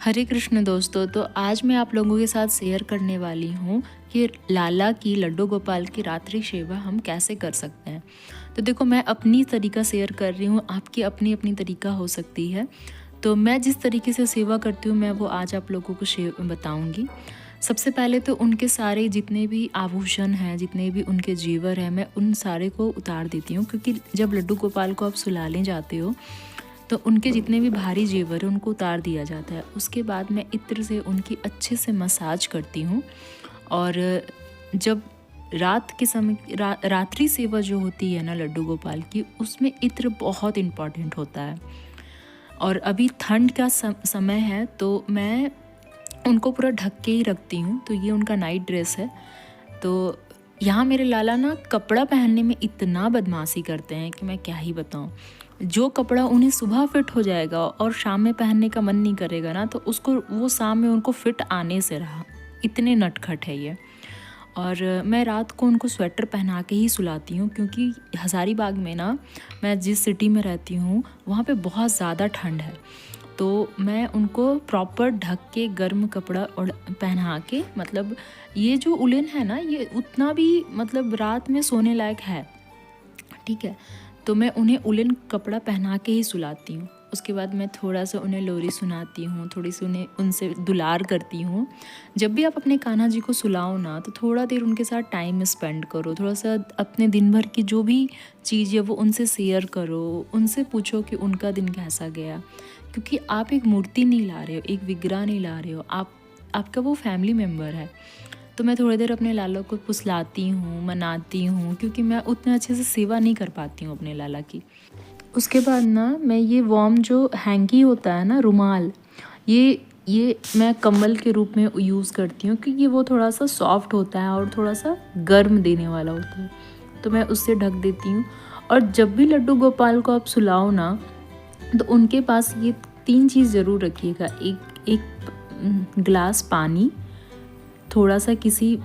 हरे कृष्ण दोस्तों। तो आज मैं आप लोगों के साथ शेयर करने वाली हूँ कि लाला की लड्डू गोपाल की रात्रि सेवा हम कैसे कर सकते हैं। तो देखो, मैं अपनी तरीका शेयर कर रही हूँ, आपकी अपनी अपनी तरीका हो सकती है। तो मैं जिस तरीके से सेवा करती हूँ मैं वो आज आप लोगों को बताऊँगी। सबसे पहले तो उनके सारे जितने भी आभूषण हैं, जितने भी उनके जेवर हैं, मैं उन सारे को उतार देती हूँ, क्योंकि जब लड्डू गोपाल को आप सुलाने जाते हो तो उनके जितने भी भारी जेवर है उनको उतार दिया जाता है। उसके बाद मैं इत्र से उनकी अच्छे से मसाज करती हूँ। और जब रात के समय रात्रि सेवा जो होती है ना लड्डू गोपाल की, उसमें इत्र बहुत इम्पॉर्टेंट होता है। और अभी ठंड का समय है तो मैं उनको पूरा ढक के ही रखती हूँ। तो ये उनका नाइट ड्रेस है। तो यहाँ मेरे लाला ना कपड़ा पहनने में इतना बदमाशी करते हैं कि मैं क्या ही बताऊँ। जो कपड़ा उन्हें सुबह फिट हो जाएगा और शाम में पहनने का मन नहीं करेगा ना, तो उसको वो शाम में उनको फिट आने से रहा। इतने नटखट है ये। और मैं रात को उनको स्वेटर पहना के ही सुलाती हूँ, क्योंकि हज़ारीबाग में ना, मैं जिस सिटी में रहती हूँ वहाँ पे बहुत ज़्यादा ठंड है। तो मैं उनको प्रॉपर ढक के गर्म कपड़ा और पहना के, मतलब ये जो उलेन है ना, ये उतना भी मतलब रात में सोने लायक है, ठीक है। तो मैं उन्हें उलेन कपड़ा पहना के ही सुलाती हूँ। उसके बाद मैं थोड़ा सा उन्हें लोरी सुनाती हूँ, थोड़ी सी उनसे दुलार करती हूँ। जब भी आप अपने कान्हा जी को सुलाओ ना, तो थोड़ा देर उनके साथ टाइम स्पेंड करो, थोड़ा सा अपने दिन भर की जो भी चीज़ है वो उनसे शेयर करो, उनसे पूछो कि उनका दिन कैसा गया। क्योंकि आप एक मूर्ति नहीं ला रहे हो, एक विग्रह नहीं ला रहे हो, आपका वो फैमिली मेम्बर है। तो मैं थोड़ी देर अपने लाला को फुसलाती हूँ, मनाती हूँ, क्योंकि मैं उतने अच्छे से सेवा नहीं कर पाती हूँ अपने लाला की। उसके बाद ना मैं ये वार्म जो हैंकी होता है ना, रुमाल, ये मैं कम्बल के रूप में यूज़ करती हूँ, क्योंकि वो थोड़ा सा सॉफ्ट होता है और थोड़ा सा गर्म देने वाला होता है। तो मैं उससे ढक देती हूँ। और जब भी लड्डू गोपाल को आप सुलाओ ना, तो उनके पास ये 3 चीज़ ज़रूर रखिएगा। एक गिलास पानी, थोड़ा सा किसी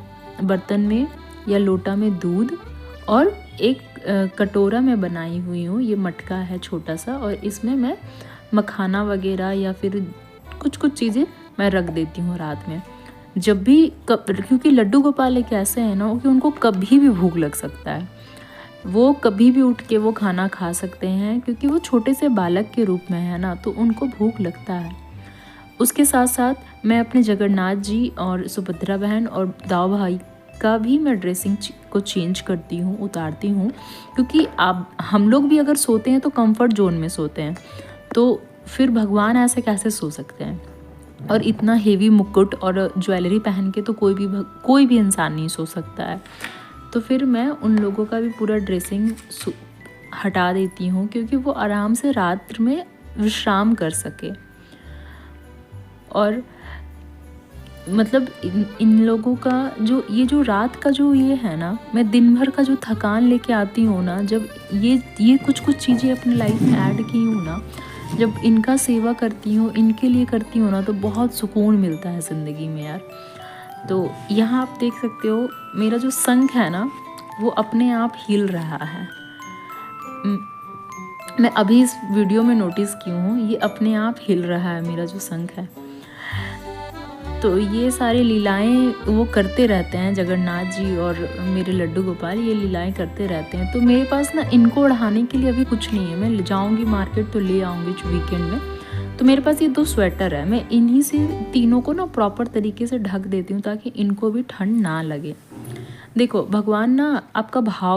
बर्तन में या लोटा में दूध, और एक कटोरा में बनाई हुई हूँ, ये मटका है छोटा सा, और इसमें मैं मखाना वगैरह या फिर कुछ चीज़ें मैं रख देती हूँ रात में। जब भी क्योंकि लड्डू गोपाल एक ऐसे हैं ना कि उनको कभी भी भूख लग सकता है, वो कभी भी उठ के वो खाना खा सकते हैं, क्योंकि वो छोटे से बालक के रूप में है ना, तो उनको भूख लगता है। उसके साथ साथ मैं अपने जगन्नाथ जी और सुभद्रा बहन और दाऊ भाई का भी मैं ड्रेसिंग को चेंज करती हूँ, उतारती हूँ। क्योंकि हम लोग भी अगर सोते हैं तो कंफर्ट जोन में सोते हैं, तो फिर भगवान ऐसे कैसे सो सकते हैं। और इतना हेवी मुकुट और ज्वेलरी पहन के तो कोई भी इंसान नहीं सो सकता है। तो फिर मैं उन लोगों का भी पूरा ड्रेसिंग हटा देती हूँ, क्योंकि वो आराम से रात में विश्राम कर सके। और मतलब इन लोगों का जो रात का जो ये है ना, मैं दिन भर का जो थकान लेके आती हूँ ना, जब ये कुछ चीज़ें अपनी लाइफ में ऐड की हूँ ना, जब इनका सेवा करती हूँ, इनके लिए करती हूँ ना, तो बहुत सुकून मिलता है ज़िंदगी में यार। तो यहाँ आप देख सकते हो मेरा जो शंख है ना, वो अपने आप हिल रहा है। मैं अभी इस वीडियो में नोटिस की हूँ, ये अपने आप हिल रहा है मेरा जो शंख है। तो ये सारी लीलाएं वो करते रहते हैं, जगन्नाथ जी और मेरे लड्डू गोपाल ये लीलाएं करते रहते हैं। तो मेरे पास ना इनको उड़ाने के लिए अभी कुछ नहीं है। मैं ले जाऊँगी मार्केट तो ले आऊँगी वीकेंड में। तो मेरे पास ये 2 स्वेटर है, मैं इन्हीं से तीनों को ना प्रॉपर तरीके से ढक देती हूँ, ताकि इनको भी ठंड ना लगे। देखो, भगवान ना आपका भाव